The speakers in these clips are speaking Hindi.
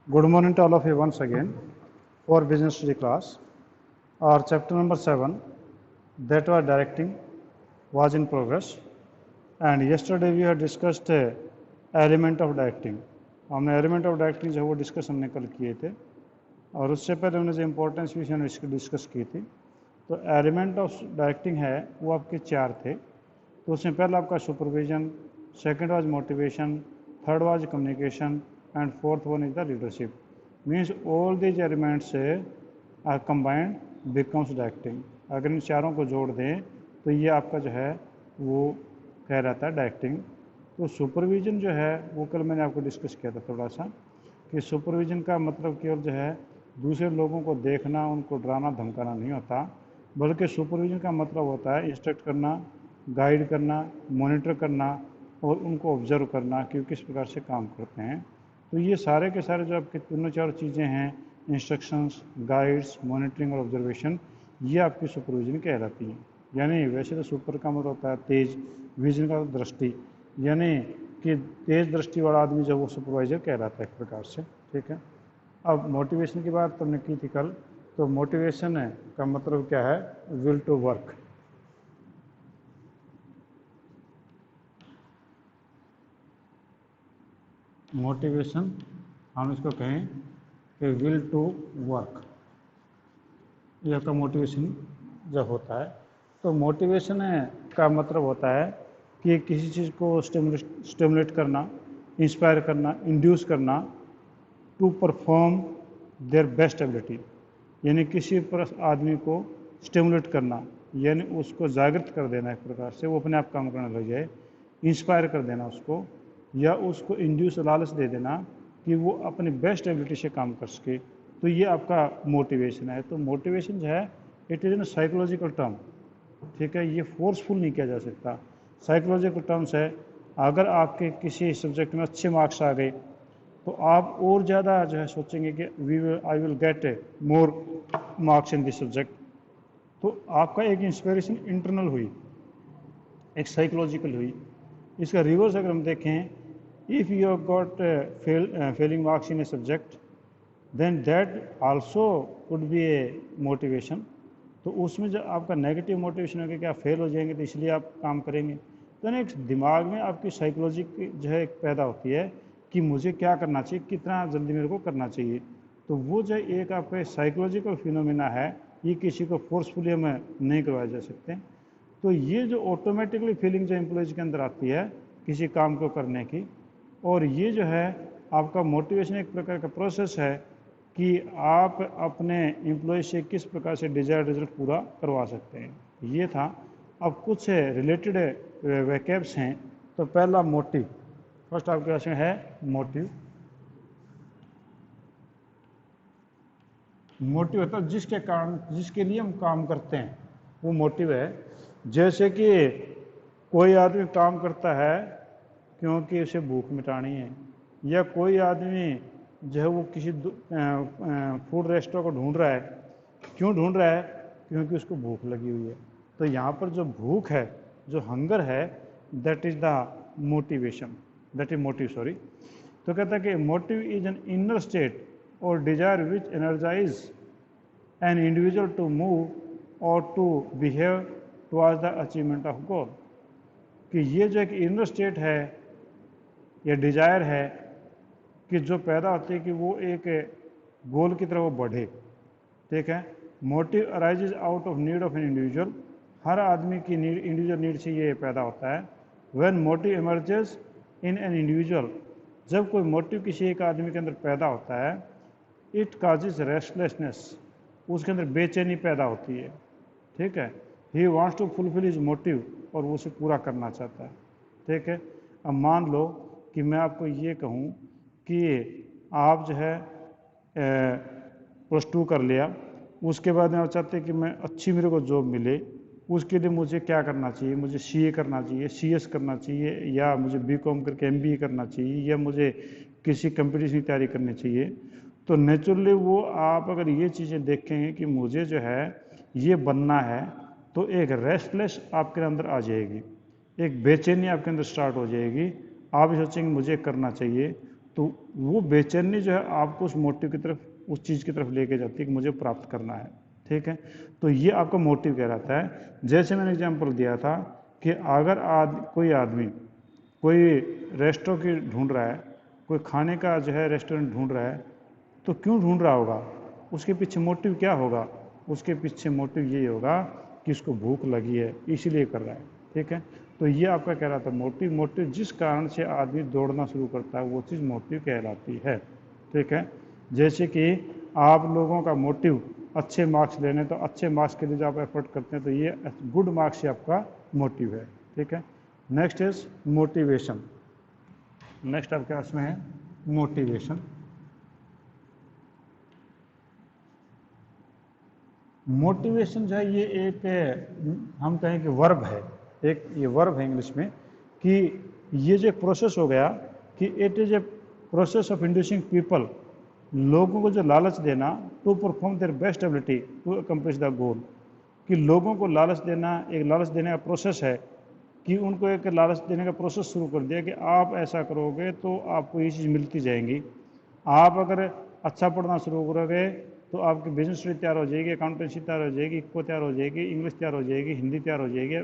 Good morning to all of you once again for business study class. Our chapter number 7, that was directing, was in progress. And yesterday we had discussed element of directing. हमने एलिमेंट ऑफ डायरेक्टिंग जो है वो डिस्कस हमने कल किए थे और उससे पहले हमने जो इम्पोर्टेंस भी हमने इसकी डिस्कस की थी. तो एलिमेंट ऑफ डायरेक्टिंग है वो आपके 4 थे. तो उसमें पहला आपका supervision, second was motivation, third was communication and fourth one is the leadership. Means all these elements are combined becomes directing. अगर इन चारों को जोड़ दें तो ये आपका जो है वो कह रहा था डायरेक्टिंग. तो सुपरविजन जो है वो कल मैंने आपको डिस्कस किया था थोड़ा सा कि सुपरविजन का मतलब केवल जो है दूसरे लोगों को देखना, उनको डराना धमकाना नहीं होता, बल्कि सुपरविजन का मतलब होता है इंस्ट्रक्ट करना, गाइड करना, मॉनिटर करना और उनको ऑब्जर्व करना कि किस प्रकार से काम करते हैं. तो ये सारे के सारे जो आपके तीनों चार चीज़ें हैं, इंस्ट्रक्शंस, गाइड्स, मॉनिटरिंग और ऑब्जर्वेशन, ये आपकी सुपरविजन कहलाती हैं. यानी वैसे तो सुपर का मतलब होता है तेज, विजन का दृष्टि, यानी कि तेज दृष्टि वाला आदमी जो वो सुपरवाइजर कहलाता है एक प्रकार से. ठीक है. अब मोटिवेशन की बात हमने की थी कल. तो मोटिवेशन है का मतलब क्या है? Will to work. मोटिवेशन हम इसको कहें कि विल टू वर्क, ये आपका मोटिवेशन जब होता है. तो मोटिवेशन का मतलब होता है कि किसी चीज़ को स्टिमुलेट करना, इंस्पायर करना, इंड्यूस करना to perform their best ability. यानी किसी पर आदमी को स्टिमुलेट करना, यानी उसको जागृत कर देना एक प्रकार से, वो अपने आप काम करने लग जाए. इंस्पायर कर देना उसको, या उसको इंड्यूस लालच दे देना कि वो अपनी बेस्ट एबिलिटी से काम कर सके. तो ये आपका मोटिवेशन है. तो मोटिवेशन जो है it is in psychological term. ठीक है. ये फोर्सफुल नहीं किया जा सकता. साइकोलॉजिकल टर्म्स है. अगर आपके किसी सब्जेक्ट में अच्छे मार्क्स आ गए तो आप और ज़्यादा जो है सोचेंगे कि I will get more marks in this subject. तो आपका एक इंस्पिरेशन इंटरनल हुई, एक साइकोलॉजिकल हुई. इसका रिवर्स अगर हम देखें, if you have got failing marks in a subject then that also would be a motivation. तो उसमें जो आपका नेगेटिव मोटिवेशन होगा कि आप फेल हो जाएंगे तो इसलिए आप काम करेंगे. तो ना एक दिमाग में आपकी साइकोलॉजी जो है एक पैदा होती है कि मुझे क्या करना चाहिए, कितना जल्दी मेरे को करना चाहिए. तो वो जो एक आपका साइकोलॉजिकल फिनोमिना है, ये किसी को फोर्सफुली हमें नहीं करवाए जा सकते. तो ये जो ऑटोमेटिकली फीलिंग जो एम्प्लॉयज़ के अंदर आती है किसी काम को करने की, और ये जो है आपका मोटिवेशन एक प्रकार का प्रोसेस है कि आप अपने एम्प्लॉय से किस प्रकार से डिजायर्ड रिजल्ट पूरा करवा सकते हैं. ये था. अब कुछ रिलेटेड वैकेब्स हैं. तो पहला मोटिव, फर्स्ट आपके पास में है मोटिव. मोटिव होता है जिसके कारण, जिसके लिए हम काम करते हैं, वो मोटिव है. जैसे कि कोई आदमी काम करता है क्योंकि उसे भूख मिटानी है, या कोई आदमी जो है वो किसी फूड रेस्टोरेंट को ढूंढ रहा है. क्यों ढूंढ रहा है? क्योंकि उसको भूख लगी हुई है. तो यहाँ पर जो भूख है, जो हंगर है, that is the motivation, that is motive, sorry. तो कहता है कि motive is an inner state or desire which energize an individual to move or to behave towards the achievement of goal. कि ये जो एक इनर स्टेट है या डिजायर है कि जो पैदा होती है कि वो एक गोल की तरफ वो बढ़े. ठीक है. Motive arises out of need of an individual. हर आदमी की नीड, इंडिविजुअल नीड से ये पैदा होता है. When motive emerges in an individual, जब कोई मोटिव किसी एक आदमी के अंदर पैदा होता है, इट काजेज रेस्टलेसनेस, उसके अंदर बेचैनी पैदा होती है. ठीक है. He wants to fulfil his motive, और वो उसे पूरा करना चाहता है. ठीक है. अब मान लो कि मैं आपको ये कहूँ कि आप जो है +2 कर लिया, उसके बाद में आप चाहते हैं कि मैं अच्छी मेरे को जॉब मिले. उसके लिए मुझे क्या करना चाहिए? मुझे CA करना चाहिए, CS करना चाहिए, या मुझे BCom करके MBA करना चाहिए, या मुझे किसी कंपटीशन की तैयारी करनी चाहिए. तो नेचुरली वो आप अगर ये चीज़ें देखेंगे कि मुझे जो है ये बनना है, तो एक रेस्टलेस आपके अंदर आ जाएगी, एक बेचैनी आपके अंदर स्टार्ट हो जाएगी. आप सोचेंगे मुझे करना चाहिए. तो वो बेचैनी जो है आपको उस मोटिव की तरफ, उस चीज़ की तरफ लेके जाती है कि मुझे प्राप्त करना है। ठीक है, तो ये आपका मोटिव कहलाता है। जैसे मैंने एग्जांपल दिया था कि अगर कोई आदमी कोई रेस्टोरेंट की ढूंढ रहा है, कोई खाने का जो है रेस्टोरेंट ढूंढ रहा है, तो क्यों ढूंढ रहा होगा, उसके पीछे मोटिव क्या होगा? उसके पीछे मोटिव यही होगा कि उसको भूख लगी है, इसीलिए कर रहा है। ठीक है, तो ये आपका कहलाता है मोटिव। मोटिव जिस कारण से आदमी दौड़ना शुरू करता है वो चीज़ मोटिव कहलाती है। ठीक है, जैसे कि आप लोगों का मोटिव अच्छे मार्क्स लेने, तो अच्छे मार्क्स के लिए जो आप एफर्ट करते हैं, तो ये गुड मार्क्स ही आपका मोटिव है। ठीक है, नेक्स्ट इज मोटिवेशन। नेक्स्ट आपके पास में है मोटिवेशन। मोटिवेशन जो है ये एक हम कहें कि वर्ब है, एक ये वर्ब है इंग्लिश में, कि ये जो प्रोसेस हो गया कि it is a process of inducing people, लोगों को जो लालच देना to perform their best ability to accomplish the goal, कि लोगों को लालच देना, एक लालच देने का प्रोसेस है, कि उनको एक लालच देने का प्रोसेस शुरू कर दिया कि आप ऐसा करोगे तो आपको ये चीज़ मिलती जाएंगी। आप अगर अच्छा पढ़ना शुरू करोगे तो आपकी बिजनेस स्टडी तैयार हो जाएगी, अकाउंटेंसी तैयार हो जाएगी, इको तैयार हो जाएगी, इंग्लिश तैयार हो जाएगी, हिंदी तैयार हो जाएगी,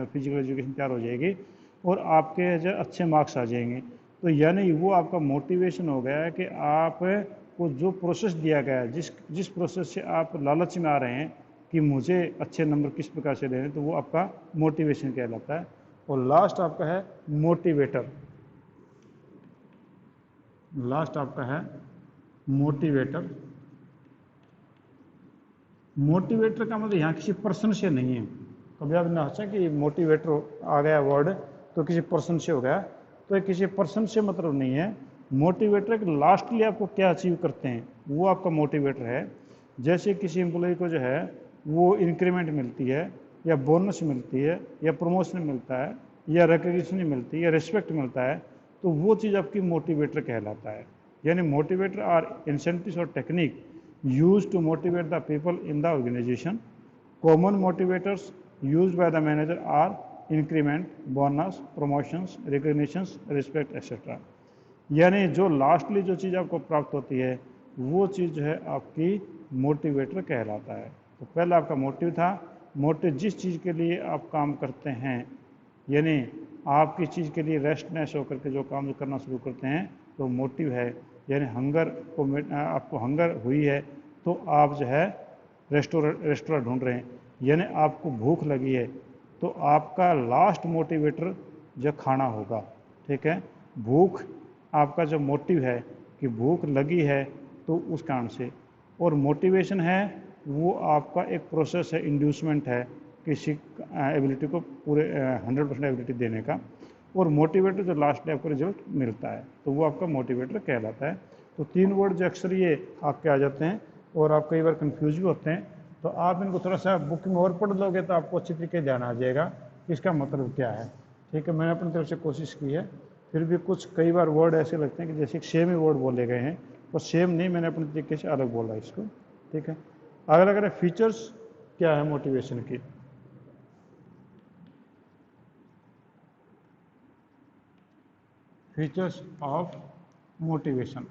फिजिकल एजुकेशन तैयार हो जाएगी, और आपके जो अच्छे मार्क्स आ जाएंगे। तो यानी वो आपका मोटिवेशन हो गया है कि आपको जो प्रोसेस दिया गया है, जिस प्रोसेस से आप लालच में आ रहे हैं कि मुझे अच्छे नंबर किस प्रकार से लेने, तो वो आपका मोटिवेशन कहलाता है। और लास्ट आपका है मोटिवेटर। लास्ट आपका है मोटिवेटर। मोटिवेटर का मतलब यहाँ किसी पर्सन से नहीं है। कभी आप ना सोचा कि मोटिवेटर आ गया वर्ड तो किसी पर्सन से हो गया, तो ये किसी पर्सन से मतलब नहीं है। मोटिवेटर के लास्टली आपको क्या अचीव करते हैं वो आपका मोटिवेटर है। जैसे किसी एम्प्लॉय को जो है वो इंक्रीमेंट मिलती है, या बोनस मिलती है, या प्रमोशन मिलता है, या रिकग्निशन मिलती है, या रिस्पेक्ट मिलता है, तो वो चीज़ आपकी मोटिवेटर कहलाता है। यानी मोटिवेटर आर इंसेंटिव्स और technique used to motivate the people in the organization. Common motivators used by the manager are increment, bonus, promotions, recognitions, respect, etc. यानी जो लास्टली जो चीज़ आपको प्राप्त होती है वो चीज़ जो है आपकी मोटिवेटर कहलाता है। तो पहला आपका मोटिव था। मोटिव जिस चीज़ के लिए आप काम करते हैं, यानी आप किस चीज़ के लिए रेस्टनेस होकर के जो काम करना शुरू करते हैं तो मोटिव है। यानी हंगर को, आपको हंगर हुई है तो आप जो है रेस्टोरेंट ढूंढ रहे हैं, यानी आपको भूख लगी है तो आपका लास्ट मोटिवेटर जो खाना होगा। ठीक है, भूख आपका जो मोटिव है कि भूख लगी है तो उस कारण से, और मोटिवेशन है वो आपका एक प्रोसेस है, इंड्यूसमेंट है किसी एबिलिटी को पूरे 100% एबिलिटी देने का, और मोटिवेटर जो लास्ट में आपको रिजल्ट मिलता है तो वो आपका मोटिवेटर कहलाता है। तो तीन वर्ड जो अक्सर ये आपके आ जाते हैं और आप कई बार कंफ्यूज भी होते हैं, तो आप इनको थोड़ा सा बुक में और पढ़ लोगे तो आपको अच्छी तरीके ध्यान आ जाएगा कि इसका मतलब क्या है। ठीक है, मैंने अपनी तरफ से कोशिश की है, फिर भी कुछ कई बार वर्ड ऐसे लगते हैं कि जैसे सेम ही वर्ड बोले गए हैं, और सेम नहीं, मैंने अपने तरीके से अलग बोला इसको। ठीक है, अगला अगर फीचर्स क्या है मोटिवेशन की। फीचर्स ऑफ मोटिवेशन,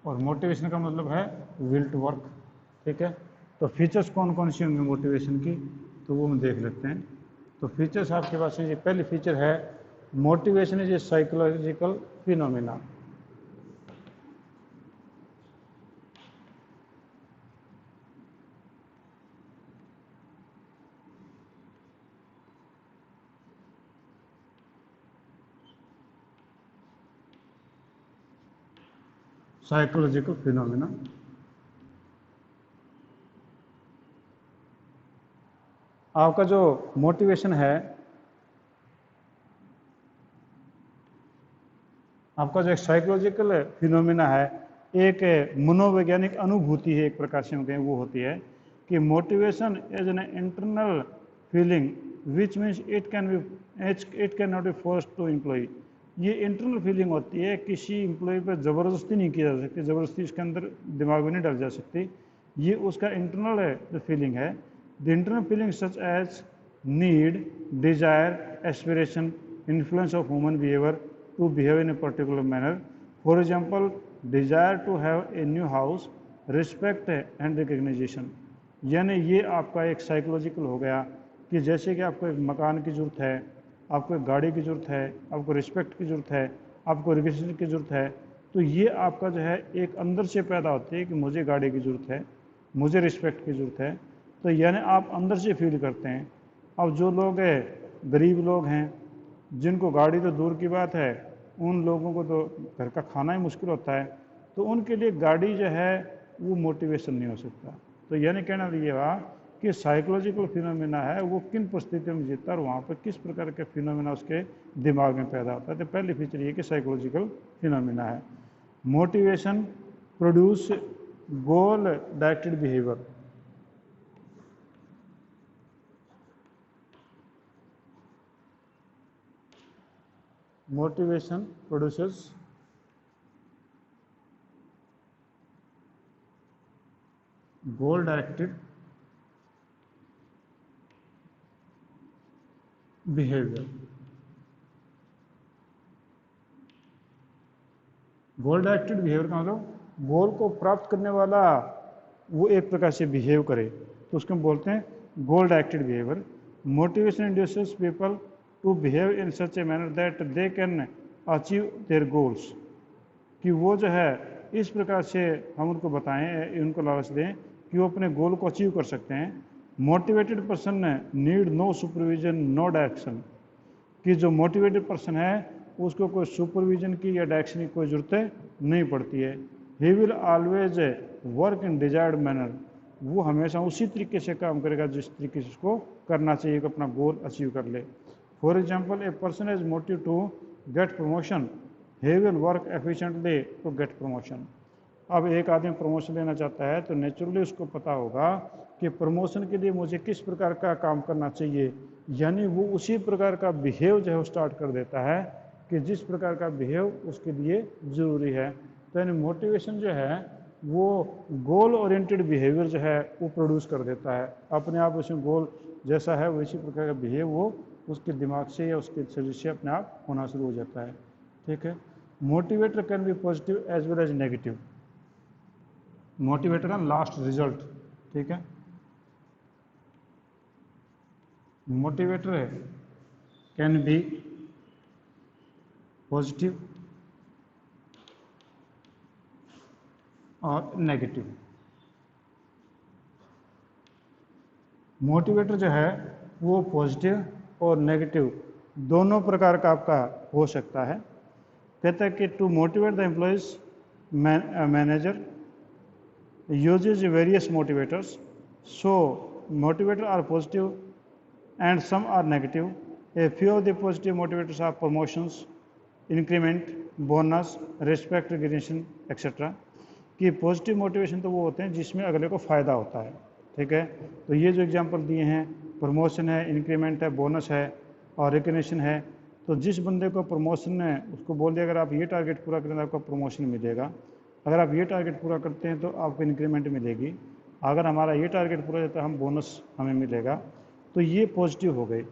और मोटिवेशन का मतलब है विल टू वर्क। ठीक है, तो फीचर्स कौन कौन सी होंगी मोटिवेशन की, तो वो हम देख लेते हैं। तो फीचर्स आपके पास ये पहली फीचर है, motivation is a psychological phenomena. Psychological phenomena, आपका जो मोटिवेशन है, आपका जो एक साइकोलॉजिकल फिनोमिना है, एक मनोवैज्ञानिक अनुभूति है एक प्रकार से हम कहें, वो होती है कि motivation is an internal feeling which means it can not be force to employ. ये इंटरनल फीलिंग होती है, किसी एम्प्लॉय पर ज़बरदस्ती नहीं की जा सकती, ज़बरदस्ती इसके अंदर दिमाग में नहीं डाल जा सकती, ये उसका इंटरनल जो फीलिंग है। The internal feeling such as need, desire, aspiration influence of human behavior to behave in a particular manner. For example, desire to have a new house, respect and recognition. यानी ये आपका एक साइकोलॉजिकल हो गया कि जैसे कि आपको एक मकान की ज़रूरत है, आपको एक गाड़ी की ज़रूरत है, आपको रिस्पेक्ट की ज़रूरत है, आपको रिकग्निशन की ज़रूरत है, तो ये आपका जो है एक अंदर से पैदा होती है कि मुझे गाड़ी की ज़रूरत है, मुझे रिस्पेक्ट की ज़रूरत है, तो यानी आप अंदर से फील करते हैं। अब जो लोग गरीब लोग हैं, जिनको गाड़ी तो दूर की बात है, उन लोगों को तो घर का खाना ही मुश्किल होता है, तो उनके लिए गाड़ी जो है वो मोटिवेशन नहीं हो सकता। तो यानी कहना ये हुआ कि साइकोलॉजिकल फिनोमेना है वो किन परिस्थितियों में जीतता है और वहाँ पर किस प्रकार के फिनोमेना उसके दिमाग में पैदा होता है। तो पहली फीचर ये कि साइकोलॉजिकल फिनोमेना है। मोटिवेशन प्रोड्यूस गोल directed behaviour. Motivation produces goal directed behavior. गोल डायरेक्टेड बिहेवियर का मतलब गोल को प्राप्त करने वाला वो एक प्रकार से बिहेव करे, तो उसको हम बोलते हैं goal directed behaviour. Motivation induces people to behave in such a manner that they can achieve their goals, कि वो जो है इस प्रकार से हम उनको बताएं, उनको लालच दें कि वो अपने गोल को अचीव कर सकते हैं। Motivated person need no supervision no direction, कि जो मोटिवेटेड पर्सन है उसको कोई सुपरविजन की या डायरेक्शन की कोई ज़रूरत नहीं पड़ती है। He will always work in desired manner, वो हमेशा उसी तरीके से काम करेगा जिस तरीके से उसको करना चाहिए कि अपना गोल अचीव कर ले। For example, a person is motive to get promotion, he will work efficiently to get promotion. अब एक आदमी प्रमोशन लेना चाहता है तो नेचुरली उसको पता होगा कि प्रमोशन के लिए मुझे किस प्रकार का काम करना चाहिए, यानी वो उसी प्रकार का बिहेव जो है वो स्टार्ट कर देता है कि जिस प्रकार का बिहेव उसके लिए ज़रूरी है। तो यानी मोटिवेशन जो है वो गोल ओरिएंटेड बिहेवियर जो है वो प्रोड्यूस कर देता है, अपने आप उसमें गोल जैसा है वैसी प्रकार का बिहेव वो उसके दिमाग से या उसके शरीर से अपने आप होना शुरू हो जाता है। ठीक है। Motivator can be positive as well as negative. Motivator का लास्ट रिजल्ट, ठीक है, मोटिवेटर कैन बी पॉजिटिव और नेगेटिव। मोटिवेटर जो है वो पॉजिटिव और नेगेटिव दोनों प्रकार का आपका हो सकता है। कहता है कि to motivate the employees manager uses various motivators, so motivators are positive and some are negative. A few of the positive motivators are promotions, increment, bonus, respect, recognition, etc. कि पॉजिटिव मोटिवेशन तो वो होते हैं जिसमें अगले को फ़ायदा होता है। ठीक है, तो ये जो एग्जांपल दिए हैं, प्रमोशन है, इंक्रीमेंट है, बोनस है और रिकग्निशन है, तो जिस बंदे को प्रमोशन है उसको बोल दिया अगर आप ये टारगेट पूरा करें तो आपका प्रमोशन मिलेगा, अगर आप ये टारगेट पूरा करते हैं तो आपको इंक्रीमेंट मिलेगी, अगर हमारा ये टारगेट पूरा होता है हम बोनस हमें मिलेगा, तो ये पॉजिटिव हो गई।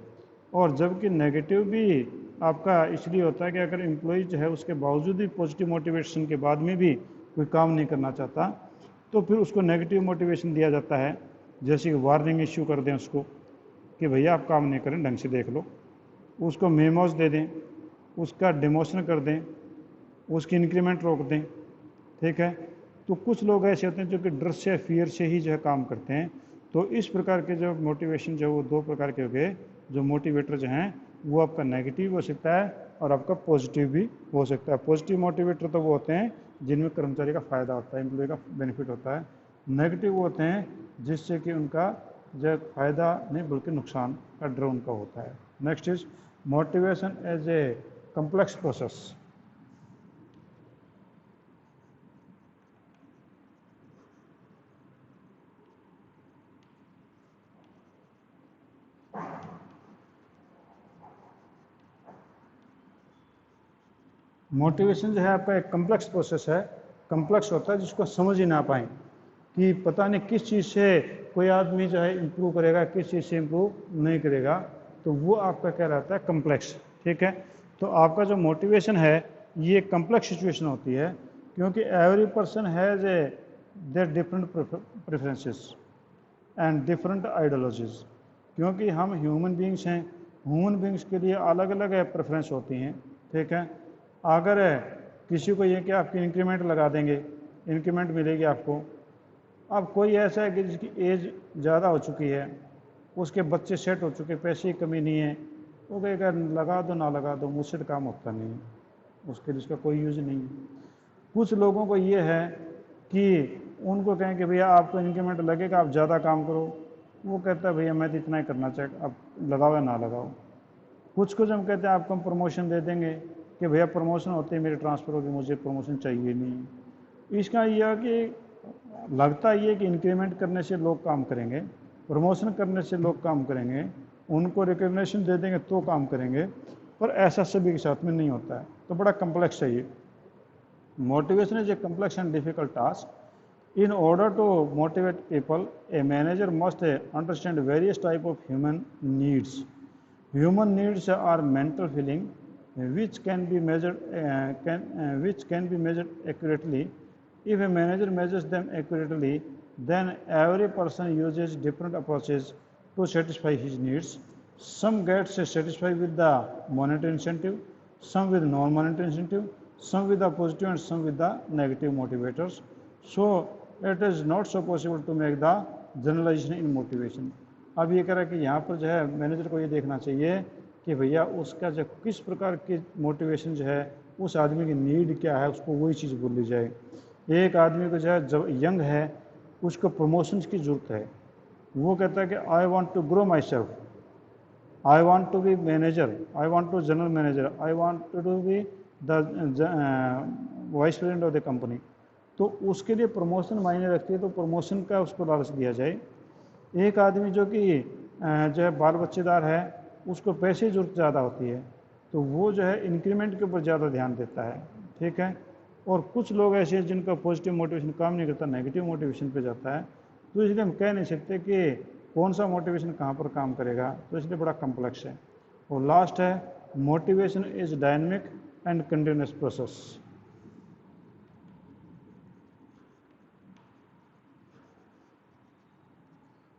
और जबकि नेगेटिव भी आपका इसलिए होता है कि अगर एम्प्लॉय जो है उसके बावजूद भी पॉजिटिव मोटिवेशन के बाद में भी कोई काम नहीं करना चाहता तो फिर उसको नेगेटिव मोटिवेशन दिया जाता है, जैसे कि वार्निंग इश्यू कर दें उसको कि भैया आप काम नहीं करें, ढंग से देख लो, उसको मेमोज दे दें, उसका डिमोशन कर दें, उसकी इंक्रीमेंट रोक दें। ठीक है, तो कुछ लोग ऐसे होते हैं जो कि डर से फियर से ही जो है काम करते हैं। तो इस प्रकार के जो मोटिवेशन जो वो दो प्रकार के हो गए, जो मोटिवेटर जो हैं वो आपका नेगेटिव हो सकता है और आपका पॉजिटिव भी हो सकता है। पॉजिटिव मोटिवेटर तो वो होते हैं जिनमें कर्मचारी का फ़ायदा होता है, एम्प्लॉय का बेनिफिट होता है। नेगेटिव वो होते हैं जिससे कि उनका जो फ़ायदा नहीं बल्कि नुकसान का डर उनका होता है। Next is motivation as a complex process. Motivation जो है आपका एक कम्प्लेक्स प्रोसेस है, कम्प्लेक्स होता है जिसको समझ ही ना पाएँ कि पता नहीं किस चीज़ से कोई आदमी जो है इम्प्रूव करेगा, किस चीज़ से इम्प्रूव नहीं करेगा, तो वो आपका क्या रहता है कम्प्लेक्स। ठीक है। तो आपका जो मोटिवेशन है ये कम्प्लेक्स सिचुएशन होती है, क्योंकि every person has a their different preferences and different ideologies. क्योंकि हम ह्यूमन बींग्स हैं, ह्यूमन बींग्स के लिए अलग अलग प्रेफरेंस होती हैं, ठीक है। अगर किसी को ये कि आपकी इंक्रीमेंट लगा देंगे, इंक्रीमेंट मिलेगी आपको। अब कोई ऐसा है कि जिसकी एज ज़्यादा हो चुकी है, उसके बच्चे सेट हो चुके, पैसे की कमी नहीं है, वो कहेगा लगा दो ना लगा दो, मुझसे तो काम होता नहीं है, उसके लिए इसका कोई यूज़ नहीं है। कुछ लोगों को ये है कि उनको कहें कि भैया आपको इंक्रीमेंट लगेगा, आप ज़्यादा काम करो, वो कहता है भैया मैं तो इतना ही करना चाहिए, अब लगाओ या ना लगाओ। कुछ हम कहते हैं आपको हम प्रमोशन दे देंगे कि भैया प्रमोशन होते ही मेरे ट्रांसफ़र होगी, मुझे प्रमोशन चाहिए नहीं। इसका यह है कि लगता ये है कि इंक्रीमेंट करने से लोग काम करेंगे, प्रमोशन करने से लोग काम करेंगे, उनको रिकग्निशन दे देंगे तो काम करेंगे, पर ऐसा सभी के साथ में नहीं होता है। तो बड़ा कम्प्लेक्स है ये। Motivation is a complex and difficult task. In order to motivate people, a manager must understand various types of human needs. Human needs are mental feeling, which can be measured accurately. If a manager measures them accurately, then every person uses different approaches to satisfy his needs. Some gets satisfied with the monetary incentive, some with non-monetary incentive, some with the positive and some with the negative motivators. So it is not so possible to make the generalisation in motivation. अब ये कह रहा है कि यहाँ पर जो है मैनेजर को ये देखना चाहिए कि भैया उसका जो किस प्रकार की मोटिवेशन जो है, उस आदमी की नीड क्या है, उसको वही चीज़ बोली जाए। एक आदमी को जो है जब यंग है उसको प्रमोशन की ज़रूरत है, वो कहता है कि I want to grow myself, I want to be manager, I want to general manager, I want to be the vice president of the company. तो उसके लिए प्रमोशन मायने रखती है, तो प्रमोशन का उसको लालच दिया जाए। एक आदमी जो कि जो है बाल बच्चेदार है, उसको पैसे की जरूरत ज़्यादा होती है, तो वो जो है इंक्रीमेंट के ऊपर ज़्यादा ध्यान देता है, ठीक है। और कुछ लोग ऐसे हैं जिनका पॉजिटिव मोटिवेशन काम नहीं करता, नेगेटिव मोटिवेशन पे जाता है। तो इसलिए हम कह नहीं सकते कि कौन सा मोटिवेशन कहाँ पर काम करेगा, तो इसलिए बड़ा कम्प्लेक्स है। और लास्ट है motivation is dynamic and continuous process.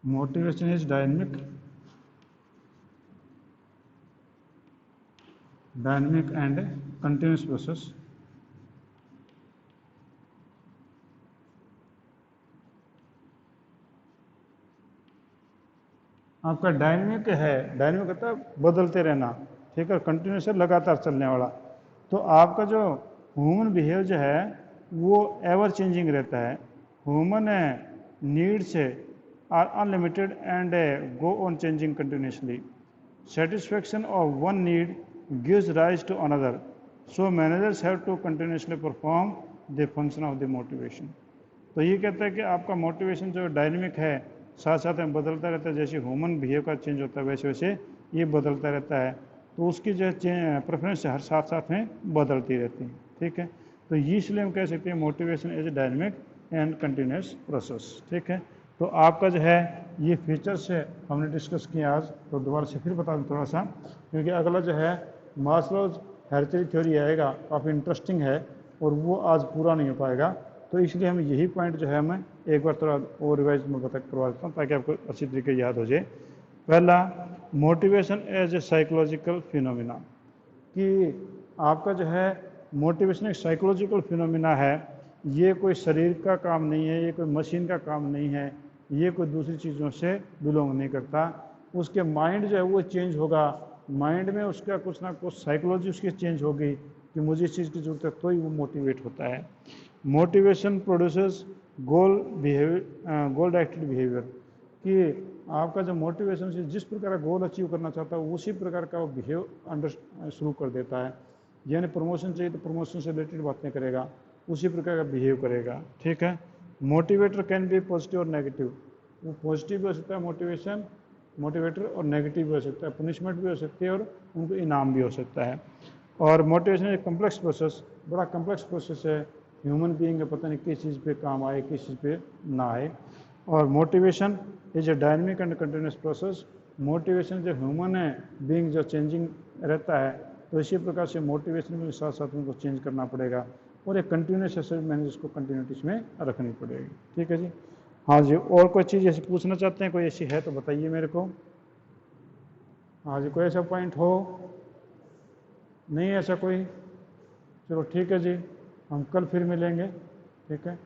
Motivation is dynamic and continuous process. आपका डायनेमिक है, डायनेमिक होता है बदलते रहना, ठीक है, कंटिन्यूस है लगातार चलने वाला। तो आपका जो ह्यूमन बिहेव जो है वो एवर चेंजिंग रहता है। Human needs are unlimited and go on changing continuously. Satisfaction of one need gives rise to another. So managers have to continuously perform the function of the motivation. तो ये कहता है कि आपका मोटिवेशन जो डायनेमिक है साथ साथ में बदलता रहता है, जैसे ह्यूमन बिहेव का चेंज होता है वैसे वैसे ये बदलता रहता है। तो उसकी जो प्रेफरेंस हर साथ साथ में बदलती रहती है, ठीक है। तो इसलिए हम कह सकते हैं motivation is a dynamic and continuous process, ठीक है। तो आपका जो है ये फीचर्स है हमने डिस्कस किया आज, तो दोबारा से फिर बता दूँ थोड़ा सा, क्योंकि अगला जो है मास्लोज हेरार्की थ्योरी आएगा, काफ़ी इंटरेस्टिंग है और वो आज पूरा नहीं हो पाएगा। तो इसलिए हम यही पॉइंट जो है मैं एक बार थोड़ा और रिवाइज में करवा देता हूँ ताकि आपको अच्छी तरीके याद हो जाए। पहला, motivation as a psychological phenomena, कि आपका जो है मोटिवेशन एक साइकोलॉजिकल फिनोमिना है, ये कोई शरीर का काम नहीं है, ये कोई मशीन का काम नहीं है, ये कोई दूसरी चीज़ों से बिलोंग नहीं करता। उसके माइंड जो है वो चेंज होगा, माइंड में उसका कुछ ना कुछ साइकोलॉजी उसकी चेंज होगी कि मुझे इस चीज़ की ज़रूरत है, तो ही वो मोटिवेट होता है। मोटिवेशन प्रोड्यूसेस गोल डायरेक्टेड बिहेवियर, कि आपका जो मोटिवेशन से जिस प्रकार का गोल अचीव करना चाहता है उसी प्रकार का वो बिहेव शुरू कर देता है। यानी प्रमोशन चाहिए तो प्रमोशन से रिलेटेड बातें करेगा, उसी प्रकार का बिहेव करेगा, ठीक है। मोटिवेटर कैन बी पॉजिटिव और नेगेटिव, वो पॉजिटिव भी हो सकता है मोटिवेशन मोटिवेटर और नेगेटिव भी हो सकता है, पनिशमेंट भी हो सकती है और उनको इनाम भी हो सकता है। और मोटिवेशन एक कम्प्लेक्स प्रोसेस, बड़ा कम्प्लेक्स प्रोसेस है, ह्यूमन बीइंग है, पता नहीं किस चीज़ पे काम आए किस चीज़ पे ना आए। और motivation is a dynamic and continuous process, motivation जो ह्यूमन है बीइंग जो चेंजिंग रहता है, तो इसी प्रकार से मोटिवेशन के साथ साथ उनको चेंज करना पड़ेगा और एक कंटिन्यूस ऐसे मैंने इसको कंटिन्यूटी इसमें रखनी पड़ेगी। ठीक है जी। हाँ जी, और कोई चीज़ ऐसी पूछना चाहते हैं, कोई ऐसी है तो बताइए मेरे को। हाँ जी, कोई ऐसा पॉइंट हो? नहीं ऐसा कोई? चलो ठीक है जी, हम कल फिर मिलेंगे। ठीक है।